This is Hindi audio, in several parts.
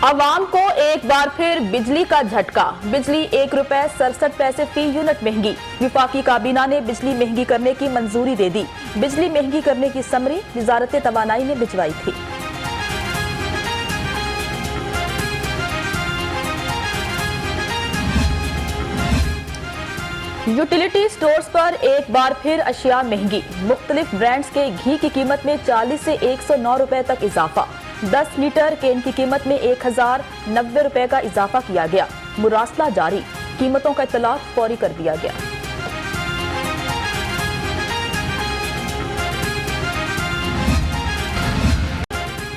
आवाम को एक बार फिर बिजली का झटका। बिजली ₹1.67 फी यूनिट महंगी। विफाकी काबीना ने बिजली महंगी करने की मंजूरी दे दी। बिजली महंगी करने की समरी वजारत तवानाई ने भिजवाई थी। यूटिलिटी स्टोर्स पर एक बार फिर अशिया महंगी। मुख्तलिफ ब्रांड्स के घी की कीमत में 40 से 109 रुपए तक इजाफा। 10 लीटर केन की कीमत में 1090 रुपए का इजाफा किया गया। मुरासला जारी, कीमतों का इतलाक फौरी कर दिया गया।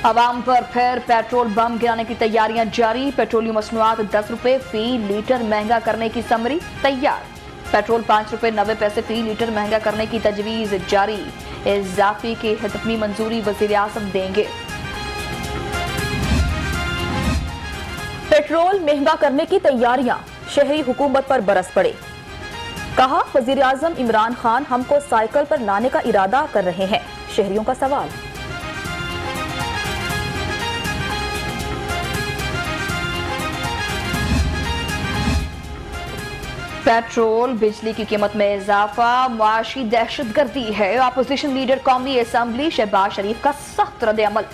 अवाम पर फिर पेट्रोल बम गिराने की तैयारियां जारी। पेट्रोलियम मसनूआत 10 रुपए फी लीटर महंगा करने की समरी तैयार। पेट्रोल ₹5.90 फी लीटर महंगा करने की तजवीज जारी। इजाफे की हतमी मंजूरी वजीर आज़म देंगे। पेट्रोल महंगा करने की तैयारियां, शहरी हुकूमत पर बरस पड़े। कहा, वजीर आज़म इमरान खान हमको साइकिल पर लाने का इरादा कर रहे हैं। शहरियों का सवाल। पेट्रोल बिजली की कीमत में इजाफा मुआशी दहशतगर्दी है। अपोजिशन लीडर कौमी असम्बली शहबाज शरीफ का सख्त रद्द-ए-अमल।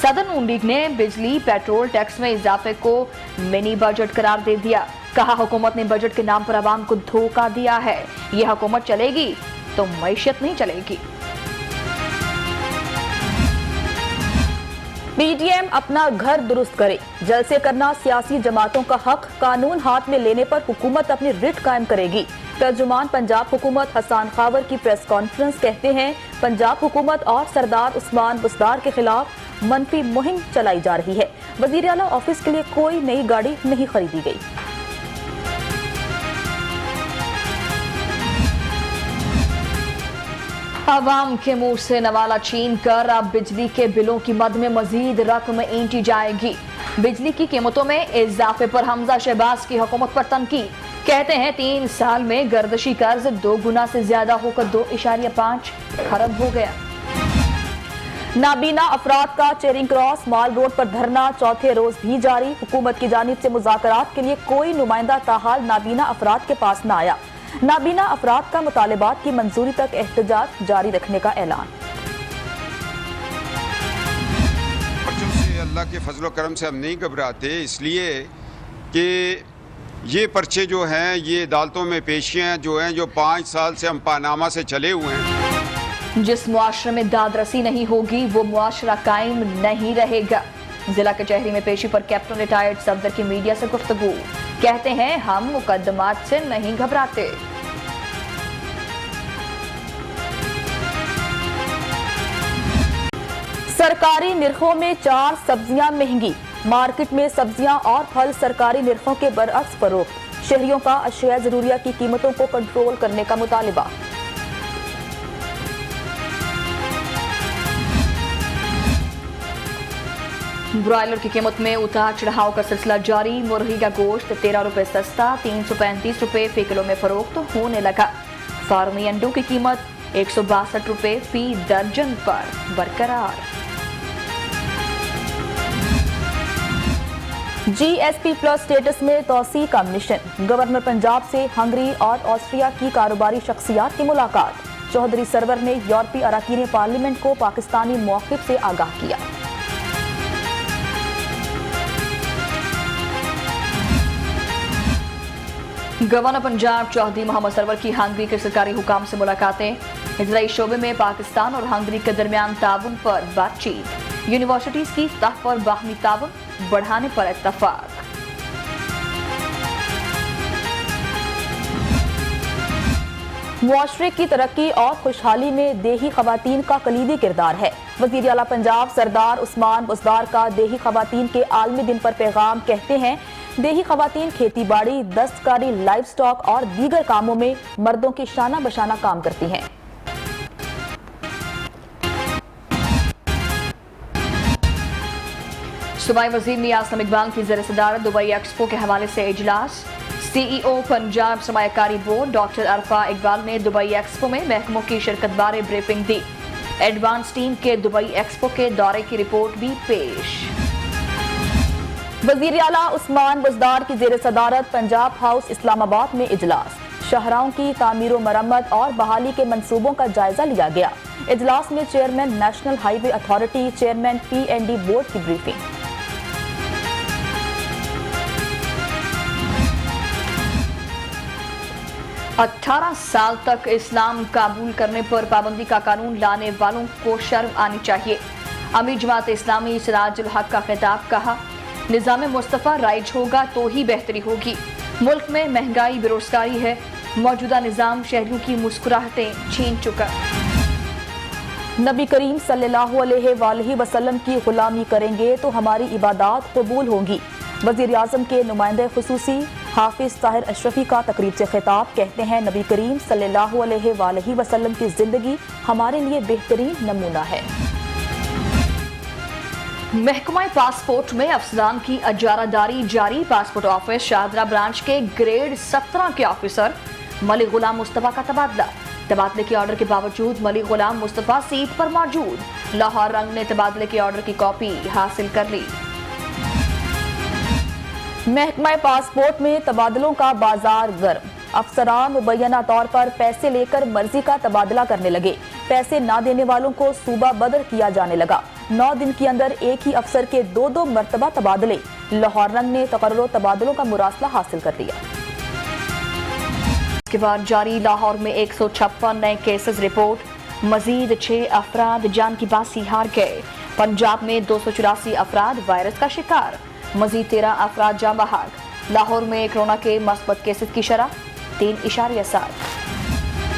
सदर नून लीग ने बिजली पेट्रोल टैक्स में इजाफे को मिनी बजट करार दे दिया। कहा, हुकूमत ने बजट के नाम पर आवाम को धोखा दिया है। ये हुकूमत चलेगी तो मईशत नहीं चलेगी। पीडीएम अपना घर दुरुस्त करे। जलसे करना सियासी जमातों का हक। कानून हाथ में लेने पर हुकूमत अपनी रिट कायम करेगी। तर्जुमान पंजाब हुकूमत हसन खावर की प्रेस कॉन्फ्रेंस कहते हैं, पंजाब हुकूमत और सरदार उस्मान बुज़दार के खिलाफ मनफी मुहिम चलाई जा रही है। वजीर आला ऑफिस के लिए कोई नई गाड़ी नहीं खरीदी गई। आवाम के मुंह से नवाला छीन कर अब बिजली के बिलों की मद में मजीद रकम ऐंठी जाएगी। बिजली की कीमतों में इजाफे पर हमजा शहबाज की हुकूमत पर तनकीद। कहते हैं 3 साल में गर्दशी कर्ज 2 गुना से ज्यादा होकर 2.5 खरब हो गया। नाबीना अफराद का चेरिंग क्रॉस मॉल रोड पर धरना चौथे रोज भी जारी। हुकूमत की जानिब से मुज़ाकरात के लिए कोई नुमाइंदा ताहाल नाबीना अफराद के पास न आया। नाबीना अफराद का मुतालिबात की मंजूरी तक एहतजाज जारी रखने का ऐलान। अल्लाह के फजल करम से हम नहीं घबराते, इसलिए कि ये पर्चे जो हैं ये अदालतों में पेशियां जो हैं जो 5 साल से हम पानामा से चले हुए हैं। जिस मुआशरे में दादरसी नहीं होगी वो मुआशरा कायम नहीं रहेगा। जिला कचहरी में पेशी पर कैप्टन रिटायर्ड सफदर की मीडिया से गुफ्तगू। कहते हैं, हम मुकदमात से नहीं घबराते। सरकारी निर्खों में 4 सब्जियां महंगी। मार्केट में सब्जियां और फल सरकारी निर्खों के बरअक्स फरोख्त। शहरियों का अशिया जरूरिया की कीमतों को कंट्रोल करने का मुतालिबा। ब्रॉयलर की कीमत में उतार चढ़ाव का सिलसिला जारी। मुर्गी का गोश्त 13 रुपए सस्ता 335 रुपए फी किलो में फरोख्त होने लगा। फार्मी अंडों की कीमत 162 रुपए फी दर्जन पर बरकरार। GSP प्लस स्टेटस में तौसी का मिशन। गवर्नर पंजाब से हंगरी और ऑस्ट्रिया की कारोबारी शख्सियात की मुलाकात। चौधरी सरवर ने यूरोपीय अरकान पार्लियामेंट को पाकिस्तानी मौक़िफ़ से आगाह किया। गवर्नर पंजाब चौधरी मोहम्मद सरवर की हंगरी के सरकारी हुकाम से मुलाकातें। इजराई शोबे में पाकिस्तान और हंगरी के दरमियान ताउन पर बातचीत। यूनिवर्सिटीज की सतह पर बाहमी ताउन बढ़ाने पर इत्तफाक। मुआशरे की तरक्की और खुशहाली में देही खवातीन का कलीदी किरदार है। वजीर आला पंजाब सरदार उस्मान बुज़दार का देही खवातीन के आलमी दिन पर पैगाम। कहते हैं, देही खवातीन खेती बाड़ी, दस्तकारी, लाइव स्टॉक और दीगर कामों में मर्दों की शाना बशाना काम करती हैं। सूबाई वजीर मियां असलम इकबाल की ज़ेर सदारत दुबई एक्सपो के हवाले से इजलास। CEO पंजाब सरमायाकारी बोर्ड डॉक्टर अरफा इकबाल ने दुबई एक्सपो में महकमों की शिरकत बारे ब्रीफिंग दी। एडवांस टीम के दुबई एक्सपो के दौरे की रिपोर्ट भी पेश। वजीर आला उस्मान बुज़दार की जेर सदारत पंजाब हाउस इस्लामाबाद में इजलास। शाहराहों की तामीर व मरम्मत और बहाली के मंसूबों का जायजा लिया गया। इजलास में chairman national highway authority, chairman PND board की ब्रीफिंग। अठारह साल तक इस्लाम कबूल करने पर पाबंदी का कानून लाने वालों को शर्म आनी चाहिए। अमीर जमात इस्लामी सिराजुल हक का खिताब। कहा, निज़ाम मुस्तफ़ा राइज होगा तो ही बेहतरी होगी। मुल्क में महंगाई, बेरोजगारी है। मौजूदा निज़ाम शहरियों की मुस्कुराहटें छीन चुका। नबी करीम सल्लल्लाहु अलैहि वसल्लम की गुलामी करेंगे तो हमारी इबादत कबूल होंगी। वज़ीर आज़म के नुमाइंदे खुसूसी हाफिज ताहिर अशरफी का तकरीब से खिताब। कहते हैं, नबी करीम सल्लल्लाहु अलैहि वसल्लम की जिंदगी हमारे लिए बेहतरीन नमूना है। महकमा पासपोर्ट में अफसरान की अजारादारी जारी। पासपोर्ट ऑफिस शाहदरा ब्रांच के ग्रेड 17 के ऑफिसर मलिक गुलाम मुस्तफ़ा का तबादला। तबादले के ऑर्डर के बावजूद मलिक गुलाम मुस्तफ़ा सीट पर मौजूद। लाहौर रंग ने तबादले के ऑर्डर की कॉपी हासिल कर ली। महकमा पासपोर्ट में तबादलों का बाजार गर्म। अफसरान मुबैना तौर पर पैसे लेकर मर्जी का तबादला करने लगे। पैसे ना देने वालों को सूबा बदर किया जाने लगा। 9 दिन के अंदर एक ही अफसर के 2 मरतबा तबादले। लाहौर रंग ने तकर्रो तबादलों का मुरासला हासिल कर लिया। इसके बाद जारी लाहौर में 156 नए केसेस रिपोर्ट। मजीद 6 अफराद जान की बासी हार गए। पंजाब में 284 अफराद वायरस का शिकार। मजीद 13 अफराद जाँ बहक। लाहौर में कोरोना के मस्बत केसेस की शरह 3.7।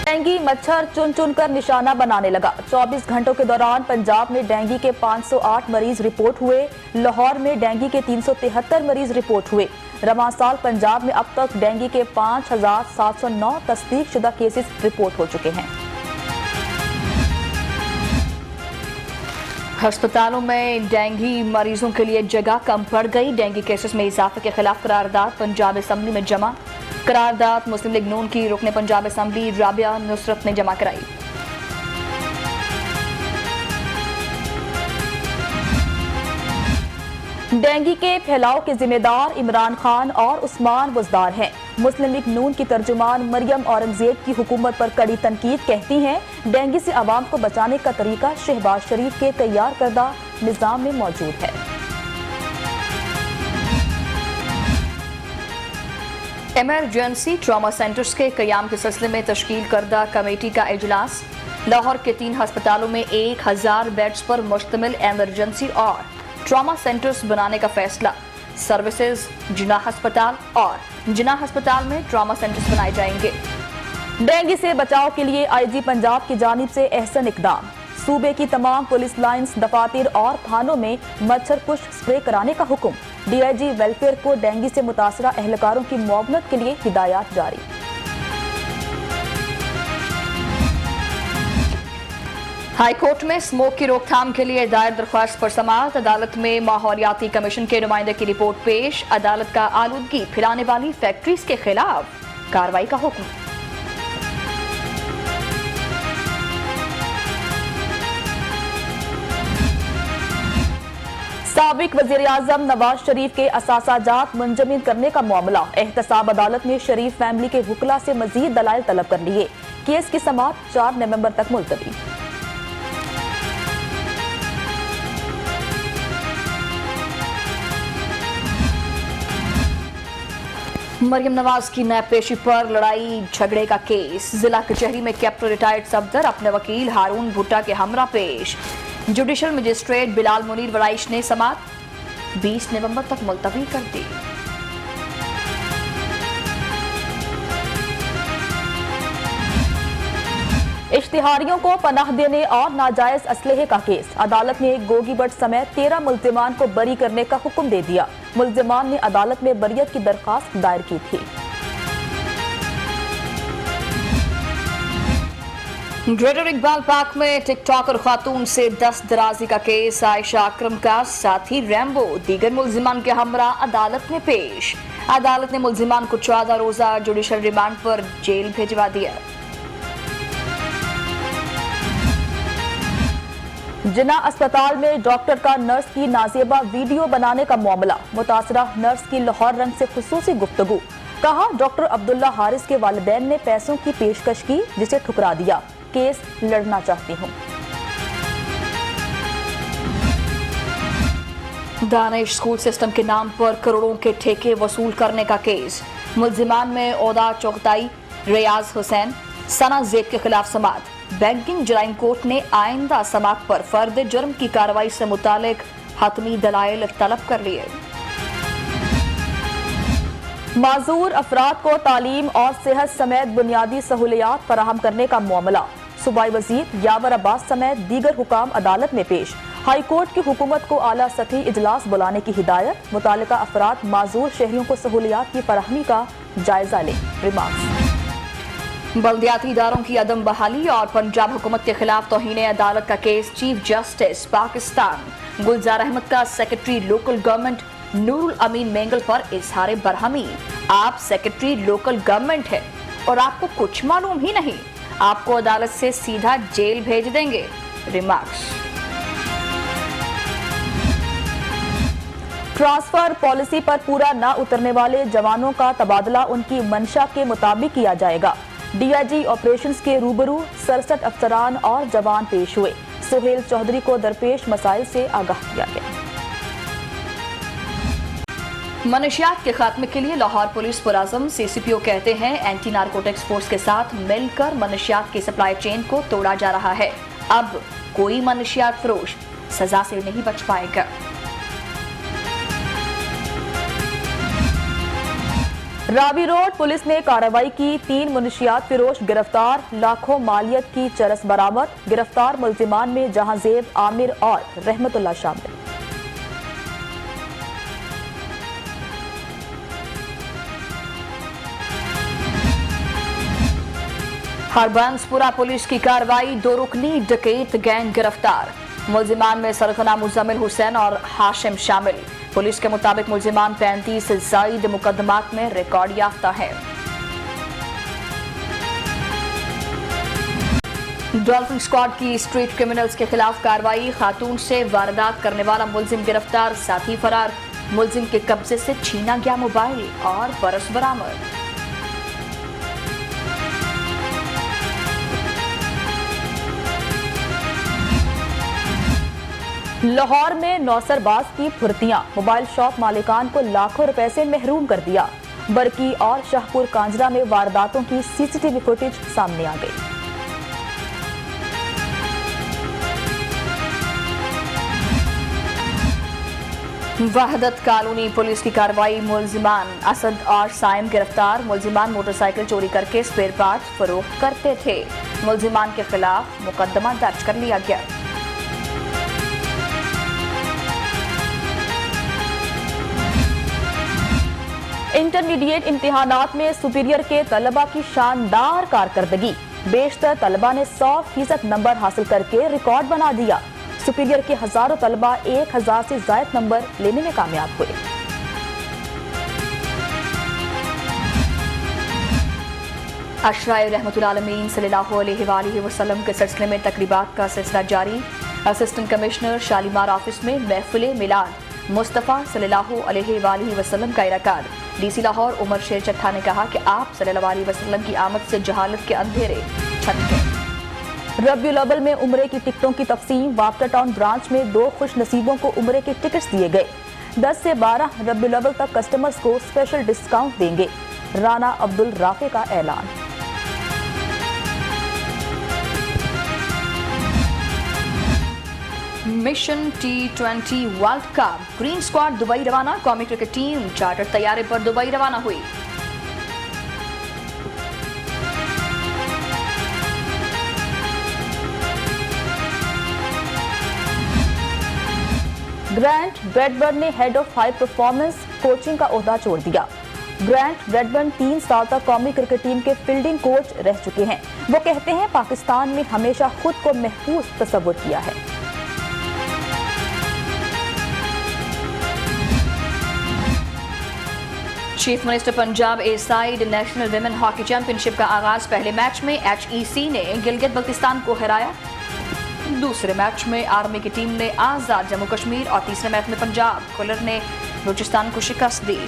डेंगी मच्छर चुन चुन कर निशाना बनाने लगा। 24 घंटों के दौरान पंजाब में डेंगी के 508 मरीज रिपोर्ट हुए। लाहौर में डेंगी के 373 मरीज रिपोर्ट हुए। रवां साल पंजाब में अब तक डेंगी के 5709 तस्दीकशुदा केसेस रिपोर्ट हो चुके हैं। अस्पतालों में डेंगी मरीजों के लिए जगह कम पड़ गई। डेंगी केसेस में इजाफे के खिलाफ करारदाद पंजाब असम्बली में जमा। करारदाद मुस्लिम लीग नून की रुकने पंजाब असम्बली राबिया नुसरत ने जमा कराई। डेंगी के फैलाव के जिम्मेदार इमरान खान और उस्मान बुज़दार हैं। मुस्लिम लीग नून की तर्जुमान मरियम औरंगजेब की हुकूमत पर कड़ी तनकीद। कहती हैं, डेंगी से आवाम को बचाने का तरीका शहबाज शरीफ के तैयार करदा निज़ाम में मौजूद है। इमरजेंसी ट्रॉमा सेंटर्स के कयाम के सिलसिले में तश्कील करदा कमेटी का इजलास। लाहौर के 3 अस्पतालों में 1000 बेड्स पर मुश्तमिल इमरजेंसी और ट्रॉमा सेंटर्स बनाने का फैसला। सर्विसेज जिनाह अस्पताल और जिनाह अस्पताल में ट्रॉमा सेंटर्स बनाए जाएंगे। डेंगी से बचाव के लिए IG पंजाब की जानिब से अहसन इकदाम। सूबे की तमाम पुलिस लाइंस, दफातर और थानों में मच्छर कुश स्प्रे कराने का हुक्म। DIG वेलफेयर को डेंगी से मुतासरा एहलकारों की मुआवनत के लिए हिदायत जारी। हाई कोर्ट में स्मोक की रोकथाम के लिए दायर दरख्वास्त पर समाअत। अदालत में माहौलियाती कमीशन के नुमाइंदे की रिपोर्ट पेश। अदालत का आलूदगी फैलाने वाली फैक्ट्रीज के खिलाफ कार्रवाई का हुक्म। साबिक वजीर आजम नवाज शरीफ के असासाजात मुंजमद करने का मामला। एहतसाब अदालत ने शरीफ फैमिली के वकला से मजीद दलाइल तलब कर लिए। केस की समाअत 4 नवंबर तक मुलतवी। मरियम नवाज की नैब पेशी पर लड़ाई झगड़े का केस। जिला कचहरी में कैप्टन रिटायर्ड सफदर अपने वकील हारून भुट्टा के हमरा पेश। जुडिशल मजिस्ट्रेट बिलाल मुनीर वराइश ने समाअत 20 नवंबर तक मुलतवी कर दी। इश्तिहारियों को पनाह देने और नाजायज असलहे का केस। अदालत ने गोगी भट्ट समेत 13 मुल्जिमान को बरी करने का हुक्म दे दिया। मुल्जिमान ने अदालत में बरियत की दरखास्त दायर की थी। ग्रेटर इकबाल पार्क में टिकटॉक और खातून से दस्त दराजी का केस। आयशा अकरम का साथी रैम्बो दीगर मुल्जिमान के हमरा अदालत में पेश। अदालत ने मुल्जिमान को 14 रोजा जुडिशल रिमांड पर जेल भेजवा दिया। जिन्ना अस्पताल में डॉक्टर का नर्स की नाजेबा वीडियो बनाने का मामला, मुतासरा नर्स की लाहौर रंग से खुसूसी गुफ्तगू। कहा डॉक्टर अब्दुल्ला हारिस के वालिदैन ने पैसों की पेशकश की जिसे ठुकरा दिया, केस लड़ना चाहती हूँ। दानिश स्कूल सिस्टम के नाम पर करोड़ों के ठेके वसूल करने का केस, मुल्जिमान में ओदा चौगताई, रियाज हुसैन, सना जेब के खिलाफ समात। बैंकिंग जराइम कोर्ट ने आइंदा समात पर फर्द जुर्म की कार्रवाई से मुतालिक हतमी दलाइल तलब कर लिए। माजूर अफराद को तालीम और सेहत समेत बुनियादी सहूलियात फराहम करने का मामला, सूबाई वजीर यावर अब्बास समेत दीगर हुकाम अदालत में पेश। हाई कोर्ट की हुकूमत को आला सतही इजलास बुलाने की हिदायत, मुतालिका अफराद माजूर शहरियों को सहूलियात की फराहमी का जायजा लें। रिमार्क्स। बल्दियाती इदारों की अदम बहाली और पंजाब हुकूमत के खिलाफ तौहीन अदालत का केस, चीफ जस्टिस पाकिस्तान गुलजार अहमद का सेक्रेटरी लोकल गवर्नमेंट नूरुल अमीन मेंगल पर इजहार बरहमी। आप सेक्रेटरी लोकल गवर्नमेंट है और आपको कुछ मालूम ही नहीं, आपको अदालत से सीधा जेल भेज देंगे। रिमार्क्स। ट्रांसफर पॉलिसी पर पूरा न उतरने वाले जवानों का तबादला उनकी मंशा के मुताबिक किया जाएगा। डीआईजी ऑपरेशंस के रूबरू 67 अफसरान और जवान पेश हुए। सुहेल चौधरी को दरपेश मसाइल से आगाह किया गया। मनशियात के खात्मे के लिए लाहौर पुलिस पुराज़म सीसीपीओ कहते हैं एंटी नारकोटिक्स फोर्स के साथ मिलकर मनशियात की सप्लाई चेन को तोड़ा जा रहा है। अब कोई मनशियात फरोश सजा से नहीं बच पाएगा। रावी रोड पुलिस ने कार्रवाई की, 3 मुनशियात फिरोश गिरफ्तार, लाखों मालियत की चरस बरामद। गिरफ्तार मुल्जिमान में जहांजेब, आमिर और रहमतुल्लाह शामिल। हरबंसपुरा पुलिस की कार्रवाई, 2 रुकनी डकैत गैंग गिरफ्तार। मुल्जिमान में सरगना मुजम्मिल हुसैन और हाशिम शामिल। पुलिस के मुताबिक मुल्जिमान 35 से ज़ायद मुकदमात में रिकॉर्ड याफ्ता है। डॉल्फिन स्क्वाड की स्ट्रीट क्रिमिनल्स के खिलाफ कार्रवाई, खातून से वारदात करने वाला मुल्जिम गिरफ्तार, साथी फरार। मुल्जिम के कब्जे से छीना गया मोबाइल और पर्स बरामद। लाहौर में नौसरबाज की फुर्तियां, मोबाइल शॉप मालिकान को लाखों रुपए से महरूम कर दिया। बरकी और शाहपुर कांजरा में वारदातों की सीसीटीवी फुटेज सामने आ गई। वहदत कॉलोनी पुलिस की कार्रवाई, मुल्जिमान असद और साइम गिरफ्तार। मुल्जिमान मोटरसाइकिल चोरी करके स्पेयर पार्ट फरोख्त करते थे। मुल्जिमान के खिलाफ मुकदमा दर्ज कर लिया गया। इंटरमीडिएट इम्तिहानात में सुपीरियर के तलबा की शानदार कारकर्दगी, बेशतर तलबा ने 100% नंबर हासिल करके रिकॉर्ड बना दिया। सुपीरियर के हजारों तलबा 1000 से ज्यादा नंबर लेने में कामयाब हुए। अशराए रहमतुल्लाह अलमीन सल्लल्लाहु अलैहि वसल्लम के सिलसिले में तकरीबात का सिलसिला जारी। असिस्टेंट कमिश्नर शालीमार ऑफिस में महफिल मिलाद मुस्तफ़ा सल्लल्लाहु अलैहि वसल्लम का इनकाद। डीसी लाहौर उमर शेर चट्ठा ने कहा कि आप सल्लल्लाहु अलैहि वसल्लम की आमद से जहालत के अंधेरे छट गए। रबियुल अव्वल में उम्रे की टिकटों की तकसीम, वापटा टाउन ब्रांच में 2 खुश नसीबों को उम्रे के टिकट्स दिए गए। 10 से 12 रबियुल अव्वल तक कस्टमर्स को स्पेशल डिस्काउंट देंगे। राना अब्दुल राफे का ऐलान। Mission T20 world cup, green squad Dubai रवाना। कौमी क्रिकेट टीम चार्टर तैयारे पर दुबई रवाना हुई। ग्रांट ब्रैडबर्न ने head of high performance coaching का ओहदा छोड़ दिया। ग्रांट ब्रैडबर्न 3 साल तक कौमी क्रिकेट टीम के फील्डिंग कोच रह चुके हैं। वो कहते हैं पाकिस्तान में हमेशा खुद को महफूज तस्वुर किया है। Chief minister Punjab a side national women hockey championship का आगाज, पहले मैच में HEC ने गिलगित बल्तिस्तान को हराया। दूसरे मैच में आर्मी की टीम ने आजाद जम्मू कश्मीर और तीसरे मैच में पंजाब कलर ने बलूचिस्तान को शिकस्त दी।